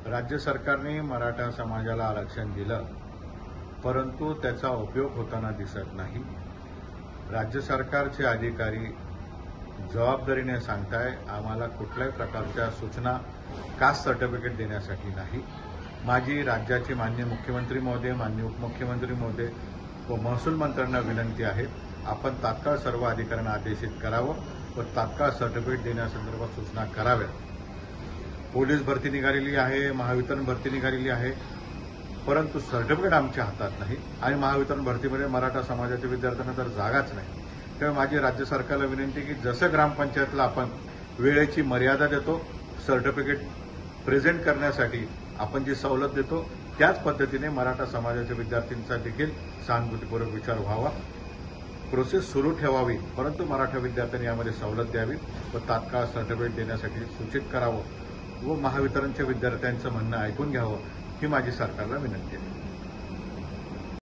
राज्य सरकारने मराठा समाजाला आरक्षण दिलं, परंतु त्याचा उपयोग होताना दिसत नाही। राज्य सरकारचे अधिकारी जबाबदारीने सांगताय आम्हाला कुठल्याही प्रकारच्या सूचना कास्ट सर्टिफिकेट देण्यासाठी नाही। माझी राज्याचे माननीय मुख्यमंत्री महोदय, माननीय उपमुख्यमंत्री महोदय व महसूल मंत्र्यांना विनंती आहे, आपण तात्काळ सर्व अधिकाऱ्यांना आदेशित करावं व तात्काळ सर्टिफिकेट देण्यासंदर्भात सूचना कराव्यात। पोलीस भरती निघालेली आहे, महावितरण भरती निघालेली आहे, परंतु सर्टिफिकेट आमच्या हातात नाही आणि महावितरण भरतीमध्ये मराठा समाजाच्या विद्यार्थ्यांना तर जागाच नाही। त्यामुळे माझी राज्य सरकारला विनंती की जसं ग्रामपंचायतला आपण वेळेची मर्यादा देतो, सर्टिफिकेट प्रेझेंट करण्यासाठी आपण जी सवलत देतो, त्याच पद्धतीने मराठा समाजाच्या विद्यार्थ्यांचा देखील सहानुभूतीपूर्वक विचार व्हावा, प्रोसेस सुरू ठेवावी, परंतु मराठा विद्यार्थ्यांनी यामध्ये सवलत द्यावी व तात्काळ सर्टिफिकेट देण्यासाठी सूचित करावं व महावितरणच्या विद्यार्थ्यांचं म्हणणं ऐकून घ्यावं ही माझी सरकारला विनंती आहे।